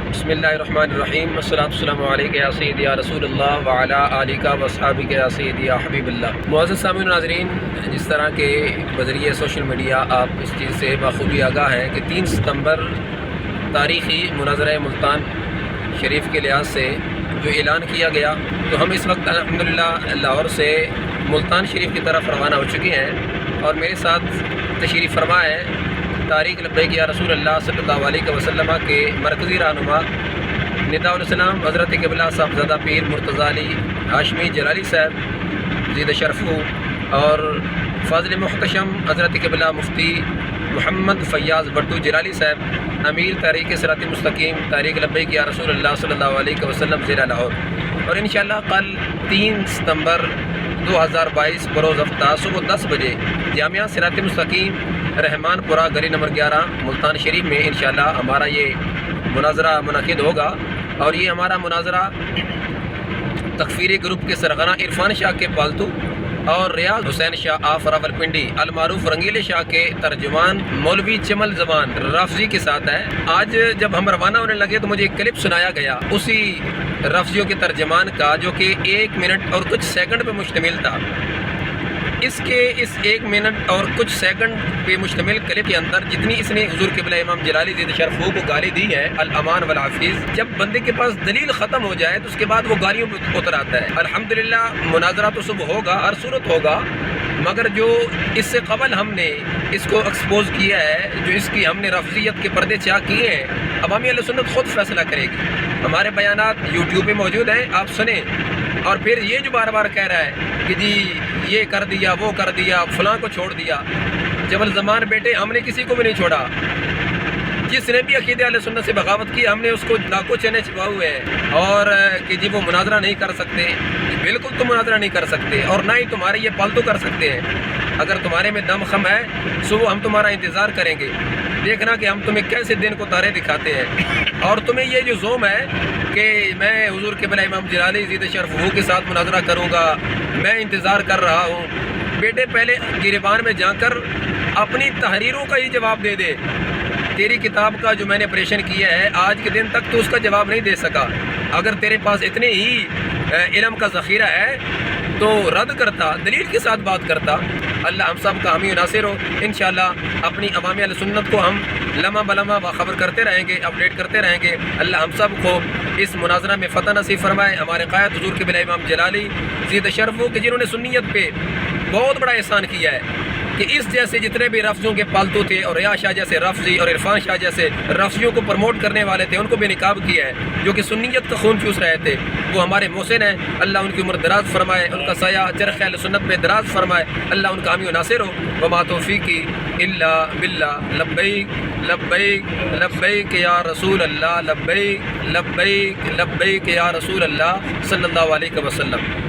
بسم اللہ الرحمن الرحیم، والصلاۃ والسلام علیک یا سیدی یا رسول اللہ وعلی آلک و اصحابک یا سیدی یا حبیب اللہ۔ معزز سامعین و ناظرین، جس طرح کے بذریعہ سوشل میڈیا آپ اس چیز سے بخوبی آگاہ ہیں کہ 3 ستمبر تاریخی مناظرہ ملتان شریف کے لحاظ سے جو اعلان کیا گیا، تو ہم اس وقت الحمدللہ لاہور سے ملتان شریف کی طرف روانہ ہو چکے ہیں، اور میرے ساتھ تشریف فرما ہے تاریخ لبیک یا رسول اللہ صلی اللہ علیہ وسلم کے مرکزی رہنما نداء الاسلام حضرت قبلہ صاحبزادہ پیر مرتضی علی ہاشمی جلالی صاحب زید شرفو، اور فاضل محتشم حضرت قبلہ مفتی محمد فیاض بٹو جلالی صاحب امیر تحریک صراط مستقیم تاریخ لبیک یا رسول اللہ صلی اللہ علیہ وسلم ضلع لاہور۔ اور انشاءاللہ کل 3 ستمبر 2022 بروز ہفتہ صبح 10 بجے جامعہ صراط مستقیم رحمان پورہ گلی نمبر 11 ملتان شریف میں انشاءاللہ ہمارا یہ مناظرہ منعقد ہوگا، اور یہ ہمارا مناظرہ تکفیری گروپ کے سرغنہ عرفان شاہ کے پالتو اور ریاض حسین شاہ آف راولپنڈی المعروف رنگیلے شاہ کے ترجمان مولوی چمل زبان رافضی کے ساتھ ہے۔ آج جب ہم روانہ ہونے لگے تو مجھے ایک کلپ سنایا گیا اسی رافضیوں کے ترجمان کا، جو کہ 1 منٹ اور کچھ سیکنڈ پہ مشتمل تھا۔ اس 1 منٹ اور کچھ سیکنڈ پہ مشتمل کلپ کے اندر جتنی اس نے حضور قبلہ امام جلالی زید شرفو کو گالی دی ہے، الامان والعفیظ، جب بندے کے پاس دلیل ختم ہو جائے تو اس کے بعد وہ گالیوں پہ اتر آتا ہے۔ الحمدللہ مناظرہ تو صبح ہوگا، ہر صورت ہوگا، مگر جو اس سے قبل ہم نے اس کو ایکسپوز کیا ہے، جو اس کی ہم نے رافضیت کے پردے چاک کیے ہیں، عوامی اہل سنت خود فیصلہ کرے گی۔ ہمارے بیانات یوٹیوب پہ موجود ہیں، آپ سنیں۔ اور پھر یہ جو بار بار کہہ رہا ہے کہ جی یہ کر دیا، وہ کر دیا، فلاں کو چھوڑ دیا، جبل زمان بیٹے ہم نے کسی کو بھی نہیں چھوڑا۔ جس نے بھی عقیدہ اہل سنت سے بغاوت کی، ہم نے اس کو لاکھوں چنے چھپائے ہوئے ہیں، اور کہ جی وہ مناظرہ نہیں کر سکتے، بالکل تم مناظرہ نہیں کر سکتے، اور نہ ہی تمہارے یہ پالتو کر سکتے ہیں۔ اگر تمہارے میں دم خم ہے سو ہم تمہارا انتظار کریں گے، دیکھنا کہ ہم تمہیں کیسے دن کو تارے دکھاتے ہیں۔ اور تمہیں یہ جو زوم ہے کہ میں حضور قبلہ امام جلالی زید شرفو کے ساتھ مناظرہ کروں گا، میں انتظار کر رہا ہوں، بیٹے پہلے گریبان میں جا کر اپنی تحریروں کا ہی جواب دے دے۔ تیری کتاب کا جو میں نے آپریشن کیا ہے آج کے دن تک تو اس کا جواب نہیں دے سکا۔ اگر تیرے پاس اتنے ہی علم کا ذخیرہ ہے تو رد کرتا، دلیل کے ساتھ بات کرتا۔ اللہ ہم سب کا حامی و ناصر ہو۔ انشاءاللہ اپنی عوامی اہل سنت کو ہم لمحہ بلمحہ باخبر کرتے رہیں گے، اپڈیٹ کرتے رہیں گے۔ اللہ ہم سب کو اس مناظرہ میں فتح نصیب فرمائے۔ ہمارے قائد حضور قبلہ امام جلالی زید شرفو کہ جنہوں نے سنیت پہ بہت بڑا احسان کیا ہے، کہ اس جیسے جتنے بھی رافضیوں کے پالتو تھے، اور ریاض شاہ جیسے رافضی اور عرفان شاہ جیسے رافضیوں کو پروموٹ کرنے والے تھے، ان کو بے نقاب کیا ہے، جو کہ سنیت کا خون چوس رہے تھے، وہ ہمارے محسن ہیں۔ اللہ ان کی عمر دراز فرمائے، ان کا سایہ چرخ اہل سنت میں دراز فرمائے۔ اللہ ان کا حامی و ناصر ہو۔ وما توفیقی الا باللہ۔ لبیک لبیک لبیک یا رسول اللہ، لبیک لبیک لبیک یا رسول اللہ صلی اللہ علیہ وسلم۔